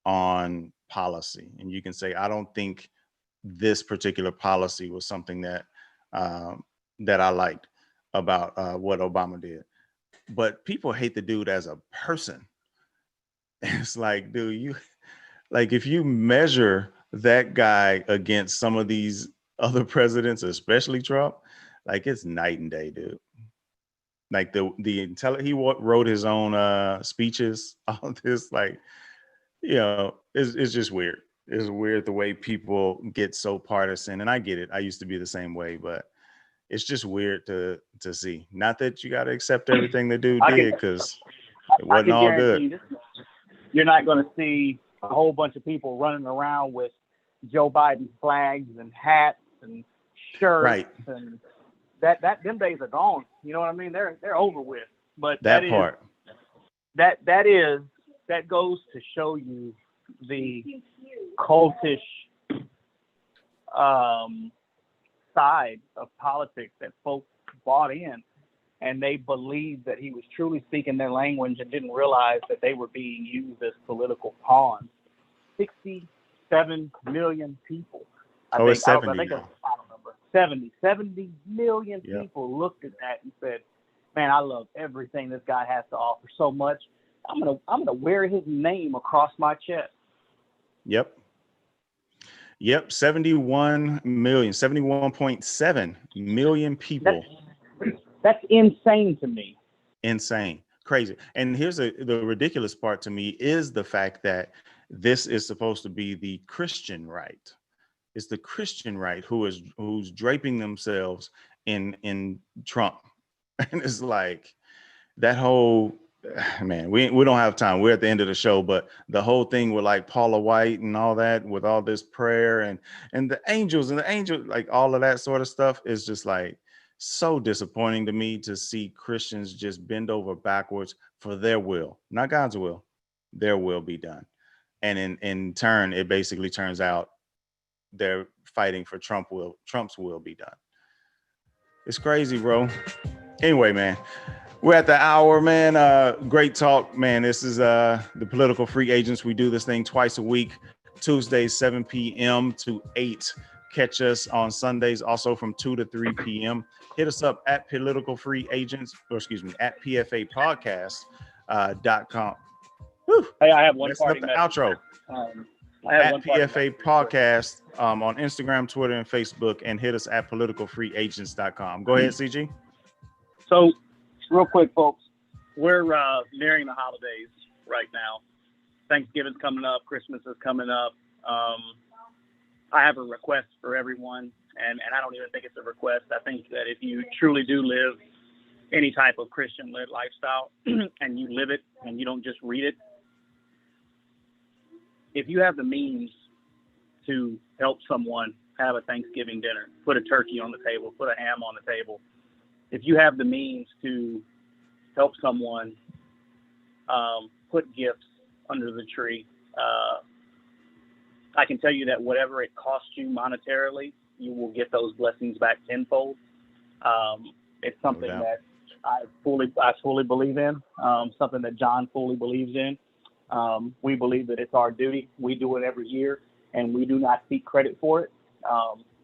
on policy and you can say, I don't think this particular policy was something that I liked about what Obama did, but people hate the dude as a person. It's like, dude, like if you measure that guy against some of these other presidents, especially Trump, like it's night and day, dude. Like he wrote his own speeches, all this, like, it's just weird. It's weird the way people get so partisan, and I get it. I used to be the same way, but it's just weird to see. Not that you got to accept everything the dude did, because it wasn't all good. You're not going to see a whole bunch of people running around with Joe Biden flags and hats and shirts, right? And that them days are gone. You know what I mean? They're over with. But that part that goes to show you the cultish side of politics that folks bought in, and they believed that he was truly speaking their language and didn't realize that they were being used as political pawns. 67 million people. I think 70 million people looked at that and said, man, I love everything this guy has to offer so much. I'm gonna wear his name across my chest. Yep. 71.7 million people. That's insane to me. Insane. Crazy. And here's the ridiculous part to me is the fact that This is supposed to be the Christian right. It's the Christian right who's draping themselves in Trump. And it's like that whole, man, we don't have time. We're at the end of the show, but the whole thing with like Paula White and all that, with all this prayer and the angels, like all of that sort of stuff is just like so disappointing to me to see Christians just bend over backwards for their will, not God's will, their will be done. And in turn, it basically turns out they're fighting for Trump's will be done. It's crazy, bro. Anyway, man, we're at the hour, man. Great talk, man. This is the Political Free Agents. We do this thing twice a week, Tuesdays, 7 p.m. to 8. Catch us on Sundays, also from 2 to 3 p.m. Hit us up at Political Free Agents, at PFA Podcast.com. Hey, I have one party message. Outro. At PFA Podcast on Instagram, Twitter, and Facebook, and hit us at politicalfreeagents.com. Go ahead, CG. So, real quick, folks, we're nearing the holidays right now. Thanksgiving's coming up. Christmas is coming up. I have a request for everyone, and I don't even think it's a request. I think that if you truly do live any type of Christian-led lifestyle and you live it and you don't just read it, if you have the means to help someone have a Thanksgiving dinner, put a turkey on the table, put a ham on the table, if you have the means to help someone put gifts under the tree, I can tell you that whatever it costs you monetarily, you will get those blessings back tenfold. It's something that I fully believe in, something that John fully believes in. We believe that it's our duty. We do it every year, and we do not seek credit for it.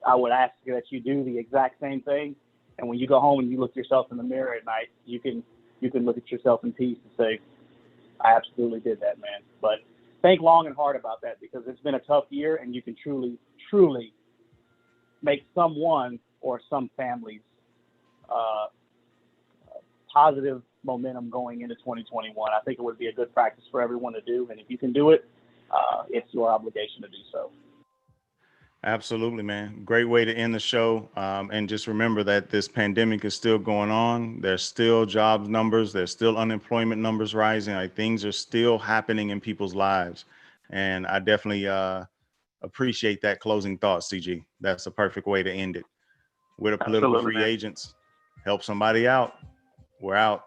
I would ask that you do the exact same thing. And when you go home and you look yourself in the mirror at night, you can look at yourself in peace and say, I absolutely did that, man. But think long and hard about that, because it's been a tough year, and you can truly, truly make someone or some families positive momentum going into 2021. I think it would be a good practice for everyone to do. And if you can do it, it's your obligation to do so. Absolutely, man. Great way to end the show. And just remember that this pandemic is still going on. There's still jobs numbers. There's still unemployment numbers rising. Like, things are still happening in people's lives. And I definitely appreciate that closing thought, CG. That's a perfect way to end it. We're the Political Free Agents. Help somebody out. We're out.